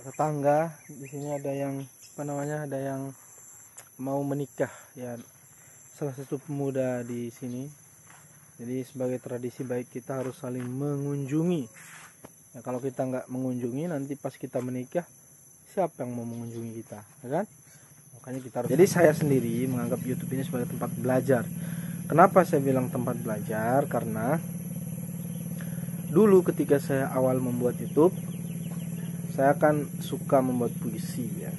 tetangga di sini ada yang ada yang mau menikah ya, salah satu pemuda di sini. Jadi sebagai tradisi baik kita harus saling mengunjungi ya, kalau kita nggak mengunjungi nanti pas kita menikah siapa yang mau mengunjungi kita ya kan. Makanya kita harus. Jadi saya sendiri menganggap YouTube ini sebagai tempat belajar. Kenapa saya bilang tempat belajar? Karena dulu ketika saya awal membuat YouTube, saya kan suka membuat puisi ya,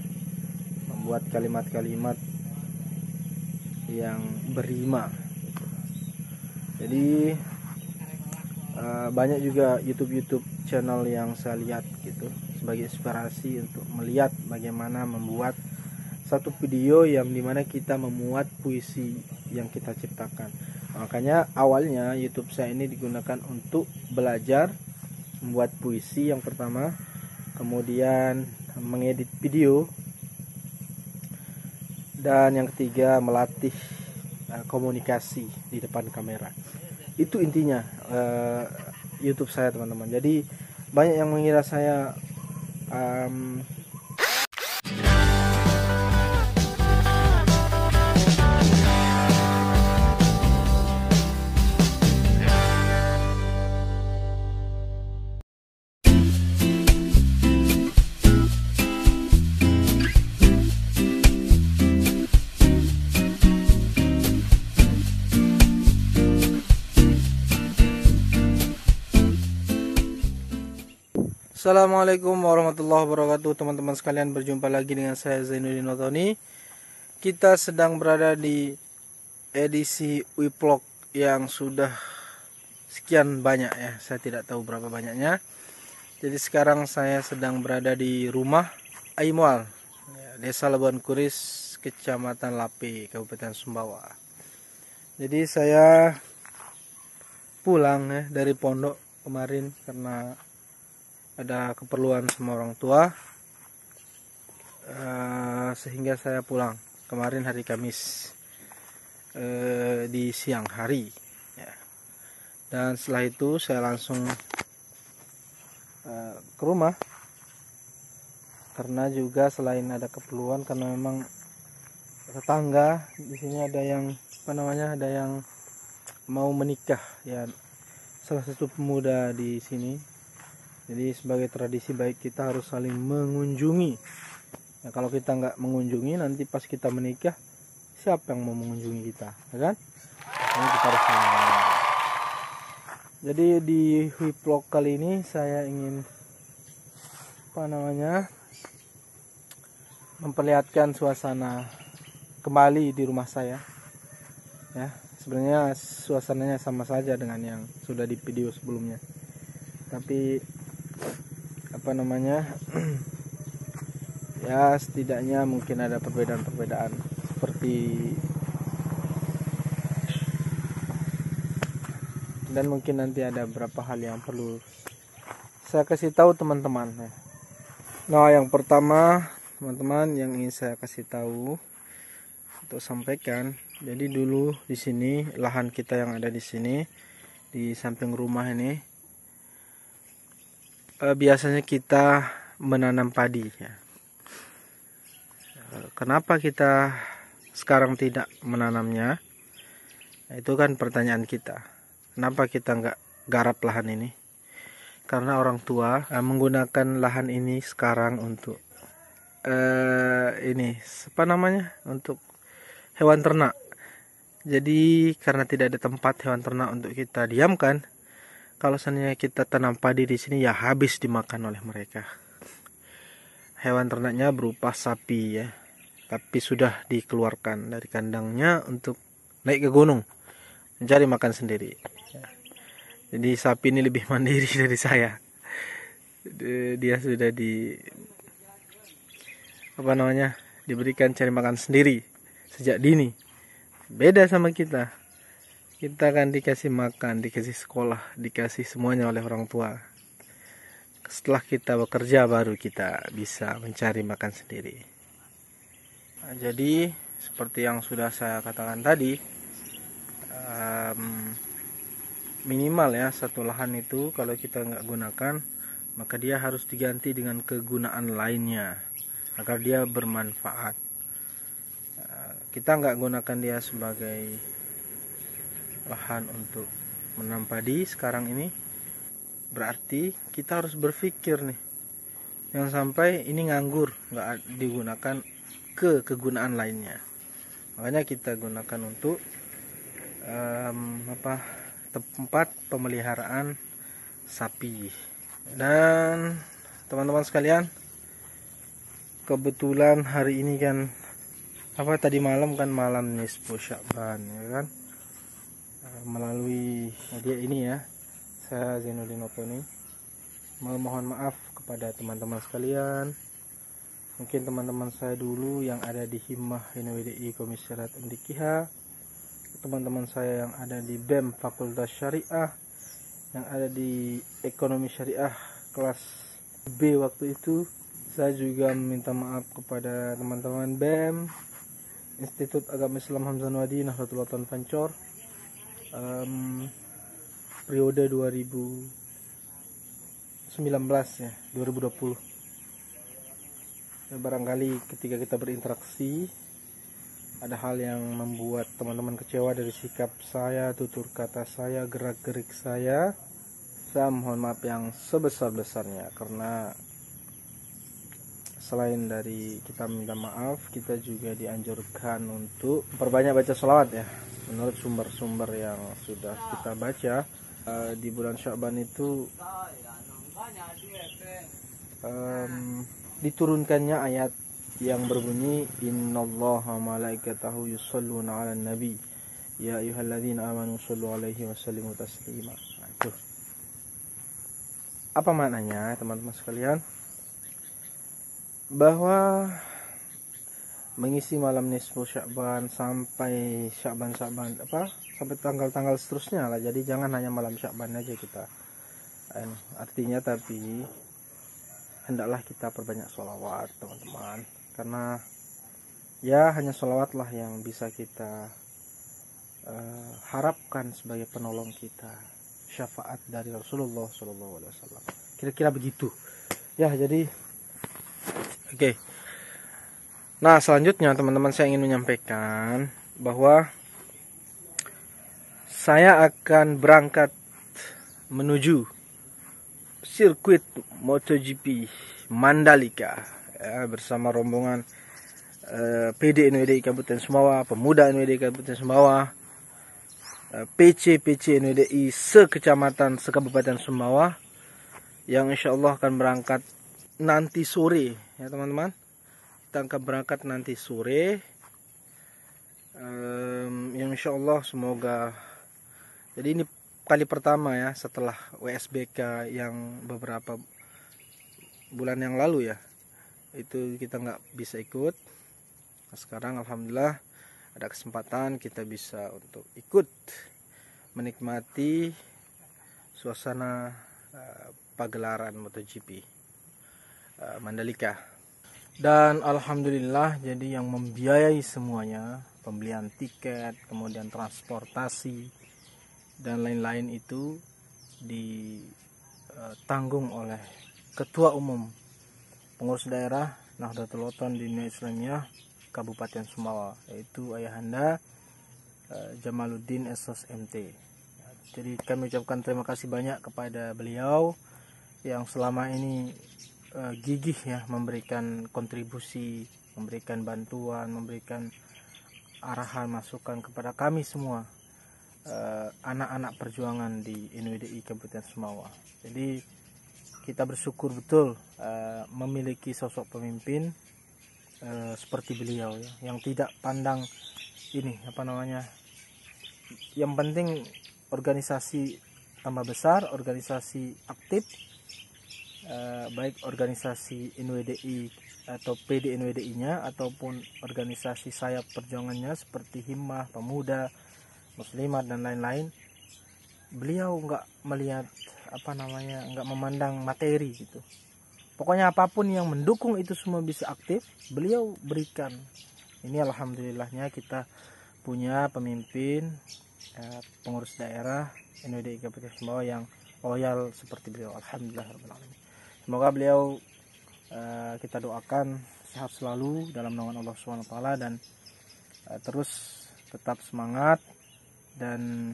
membuat kalimat-kalimat yang berrima. Jadi banyak juga YouTube channel yang saya lihat gitu sebagai inspirasi untuk melihat bagaimana membuat satu video yang dimana kita memuat puisi yang kita ciptakan. Makanya awalnya YouTube saya ini digunakan untuk belajar membuat puisi yang pertama, kemudian mengedit video, dan yang ketiga melatih komunikasi di depan kamera. Itu intinya YouTube saya teman-teman. Jadi banyak yang mengira saya Assalamualaikum warahmatullahi wabarakatuh teman-teman sekalian, berjumpa lagi dengan saya Zainuddin Ottoni. Kita sedang berada di edisi vlog yang sudah sekian banyak ya, saya tidak tahu berapa banyaknya. Jadi sekarang saya sedang berada di rumah Aimual, Desa Labuan Kuris, Kecamatan Lape, Kabupaten Sumbawa. Jadi saya pulang ya dari pondok kemarin karena ada keperluan sama orang tua, sehingga saya pulang kemarin hari Kamis di siang hari ya. Dan setelah itu saya langsung ke rumah karena juga selain ada keperluan, karena memang tetangga di sini ada yang ada yang mau menikah ya, salah satu pemuda di sini. Jadi sebagai tradisi baik kita harus saling mengunjungi ya, kalau kita nggak mengunjungi nanti pas kita menikah siapa yang mau mengunjungi kita ya kan. Makanya kita harus mengunjungi. Jadi di vlog kali ini saya ingin memperlihatkan suasana kembali di rumah saya ya. Sebenarnya suasananya sama saja dengan yang sudah di video sebelumnya, tapi ya setidaknya mungkin ada perbedaan-perbedaan seperti, dan mungkin nanti ada beberapa hal yang perlu saya kasih tahu teman-teman. Nah, yang pertama teman-teman yang ingin saya kasih tahu untuk sampaikan, jadi dulu di sini lahan kita yang ada di sini di samping rumah ini biasanya kita menanam padi ya. Kenapa kita sekarang tidak menanamnya? Nah, itu kan pertanyaan kita. Kenapa kita nggak garap lahan ini? Karena orang tua menggunakan lahan ini sekarang untuk untuk hewan ternak. Jadi karena tidak ada tempat hewan ternak untuk kita diamkan, kalau seandainya kita tanam padi di sini ya habis dimakan oleh mereka. Hewan ternaknya berupa sapi ya, tapi sudah dikeluarkan dari kandangnya untuk naik ke gunung mencari makan sendiri. Jadi sapi ini lebih mandiri dari saya. Dia sudah diberikan cari makan sendiri sejak dini. Beda sama kita. Kita kan dikasih makan, dikasih sekolah, dikasih semuanya oleh orang tua. Setelah kita bekerja baru kita bisa mencari makan sendiri. Nah, jadi seperti yang sudah saya katakan tadi, minimal ya satu lahan itu kalau kita nggak gunakan maka dia harus diganti dengan kegunaan lainnya agar dia bermanfaat. Kita nggak gunakan dia sebagai lahan untuk menanam padi sekarang ini, berarti kita harus berpikir nih, jangan sampai ini nganggur, nggak digunakan ke kegunaan lainnya. Makanya kita gunakan untuk tempat pemeliharaan sapi. Dan teman-teman sekalian, kebetulan hari ini kan tadi malam kan malam nisfu Sya'ban, ya kan, melalui media ini ya, saya Zainuddin Oponi memohon maaf kepada teman-teman sekalian. Mungkin teman-teman saya dulu yang ada di Himmah NWDI Komisariat MDQH, teman-teman saya yang ada di BEM Fakultas Syariah, yang ada di Ekonomi Syariah kelas B waktu itu. Saya juga meminta maaf kepada teman-teman BEM Institut Agama Islam Hamzanwadi Nahdlatul Ulama Pancor, periode 2019 ya, 2020. Ya, barangkali ketika kita berinteraksi ada hal yang membuat teman-teman kecewa dari sikap saya, tutur kata saya, gerak-gerik saya mohon maaf yang sebesar-besarnya. Karena selain dari kita minta maaf, kita juga dianjurkan untuk perbanyak baca sholawat ya. Menurut sumber-sumber yang sudah kita baca, di bulan Sya'ban itu diturunkannya ayat yang berbunyi innallaha malaikatahu yusholluna 'alan nabi ya ayyuhalladzina amanu shollu 'alaihi wasallimu taslima. Nah, itu apa maknanya teman-teman sekalian? Bahwa mengisi malam nisfu Sya'ban sampai Sya'ban sampai tanggal-tanggal seterusnya lah. Jadi jangan hanya malam Sya'ban aja kita artinya, tapi hendaklah kita perbanyak sholawat teman-teman, karena ya hanya sholawat lah yang bisa kita harapkan sebagai penolong kita, syafaat dari Rasulullah SAW. Kira-kira begitu ya. Jadi oke. Nah, selanjutnya teman-teman, saya ingin menyampaikan bahwa saya akan berangkat menuju sirkuit MotoGP Mandalika ya, bersama rombongan PD NWDI Kabupaten Sumbawa, pemuda NWDI Kabupaten Sumbawa, PC NWDI sekecamatan sekabupaten Sumbawa, yang insya Allah akan berangkat nanti sore ya teman-teman. Kita akan berangkat nanti sore, yang insya Allah semoga, jadi ini kali pertama ya setelah WSBK yang beberapa bulan yang lalu ya, itu kita nggak bisa ikut. Nah, sekarang alhamdulillah ada kesempatan kita bisa untuk ikut menikmati suasana pagelaran MotoGP Mandalika. Dan alhamdulillah, jadi yang membiayai semuanya, pembelian tiket, kemudian transportasi dan lain-lain itu ditanggung oleh Ketua Umum Pengurus Daerah Nahdlatul Ulama di Dunia Islamiyah Kabupaten Sumbawa, yaitu Ayahanda Jamaluddin Sos MT. Jadi kami ucapkan terima kasih banyak kepada beliau yang selama ini gigih ya memberikan kontribusi, memberikan bantuan, memberikan arahan, masukan kepada kami semua anak-anak perjuangan di NWDI Kabupaten Sumbawa. Jadi kita bersyukur betul memiliki sosok pemimpin seperti beliau ya, yang tidak pandang ini yang penting organisasi tambah besar, organisasi aktif, baik organisasi NWDI atau PD NWDI-nya ataupun organisasi sayap perjuangannya seperti Himmah, Pemuda, Muslimat dan lain-lain. Beliau nggak melihat nggak memandang materi gitu. Pokoknya apapun yang mendukung itu semua bisa aktif, beliau berikan. Ini alhamdulillahnya kita punya pemimpin pengurus daerah NWDI Kabupaten Sumbawa yang loyal seperti beliau. Alhamdulillah. Semoga beliau kita doakan sehat selalu dalam naungan Allah SWT, dan terus tetap semangat dan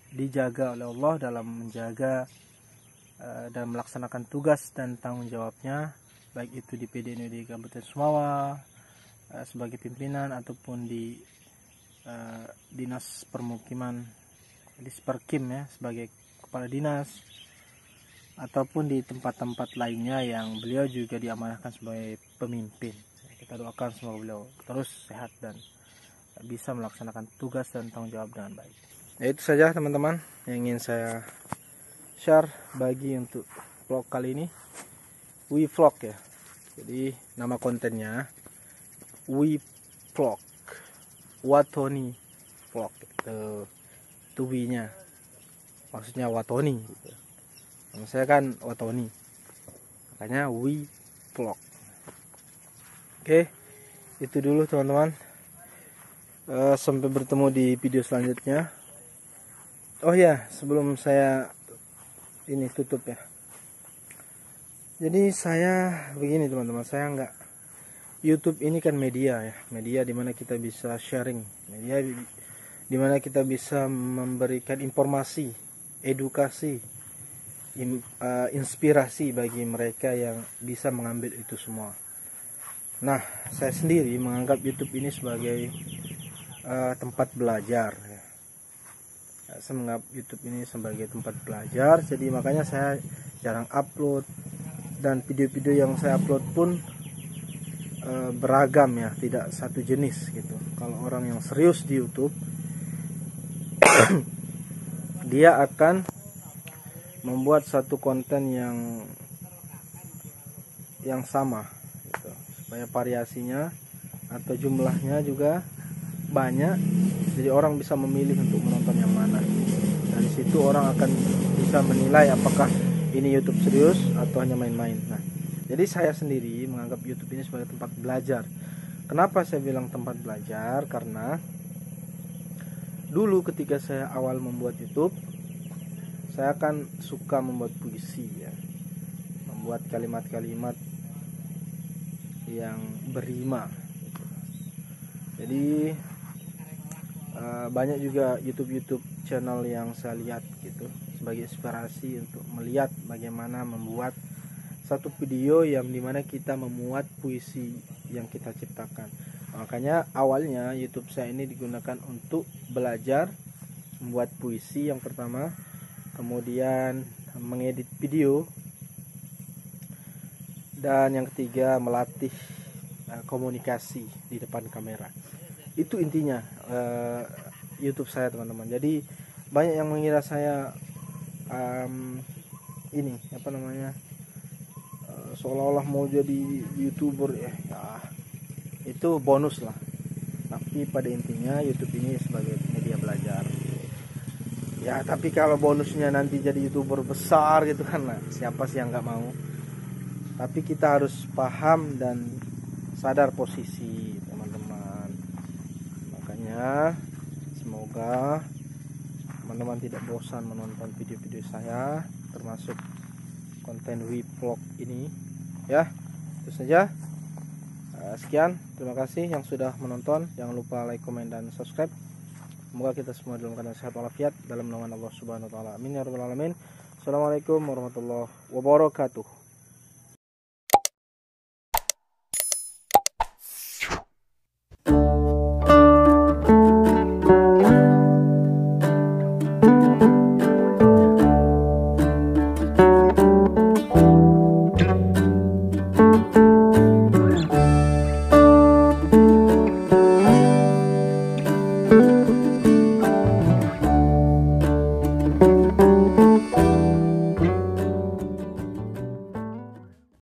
dijaga oleh Allah dalam menjaga dan melaksanakan tugas dan tanggung jawabnya, baik itu di PDNUD Kabupaten Sumbawa sebagai pimpinan, ataupun di Dinas Permukiman di Perkim ya sebagai kepala dinas, ataupun di tempat-tempat lainnya yang beliau juga diamanahkan sebagai pemimpin. Kita doakan semoga beliau terus sehat dan bisa melaksanakan tugas dan tanggung jawab dengan baik. Ya, itu saja teman-teman yang ingin saya share bagi untuk vlog kali ini. We Vlog ya. Jadi nama kontennya We Vlog, Watoni Vlog. Itu W-nya, maksudnya Watoni gitu. Nama saya kan Watoni, makanya We Vlog. Oke, itu dulu teman-teman. Sampai bertemu di video selanjutnya. Oh ya, sebelum saya ini tutup ya. Jadi saya begini teman-teman, saya nggak, YouTube ini kan media ya, media dimana kita bisa sharing, media dimana kita bisa memberikan informasi, edukasi, inspirasi bagi mereka yang bisa mengambil itu semua. Nah, saya sendiri menganggap YouTube ini sebagai tempat belajar ya. Saya menganggap YouTube ini sebagai tempat belajar, jadi makanya saya jarang upload, dan video-video yang saya upload pun beragam ya, tidak satu jenis gitu. Kalau orang yang serius di YouTube dia akan membuat satu konten yang sama gitu, supaya variasinya atau jumlahnya juga banyak, jadi orang bisa memilih untuk menonton yang mana. Dari situ orang akan bisa menilai apakah ini YouTube serius atau hanya main-main. Nah, jadi saya sendiri menganggap YouTube ini sebagai tempat belajar. Kenapa saya bilang tempat belajar? Karena dulu ketika saya awal membuat YouTube, saya kan suka membuat puisi ya, membuat kalimat-kalimat yang berrima gitu. Jadi banyak juga YouTube channel yang saya lihat gitu sebagai inspirasi untuk melihat bagaimana membuat satu video yang dimana kita memuat puisi yang kita ciptakan. Makanya awalnya YouTube saya ini digunakan untuk belajar membuat puisi yang pertama, kemudian mengedit video, dan yang ketiga melatih komunikasi di depan kamera. Itu intinya YouTube saya teman-teman. Jadi banyak yang mengira saya ini apa namanya, seolah-olah mau jadi YouTuber ya, itu bonus lah. Tapi pada intinya YouTube ini sebagai media belajar ya. Tapi kalau bonusnya nanti jadi YouTuber besar gitu kan, nah, siapa sih yang nggak mau. Tapi kita harus paham dan sadar posisi teman-teman. Makanya semoga teman-teman tidak bosan menonton video-video saya, termasuk konten We Vlog ini ya. Itu saja. Sekian, terima kasih yang sudah menonton. Jangan lupa like, komen, dan subscribe. Semoga kita semua dalam keadaan sehat walafiat dalam naungan Allah Subhanahu wa taala. Amin ya rabbal alamin. Assalamualaikum warahmatullahi wabarakatuh.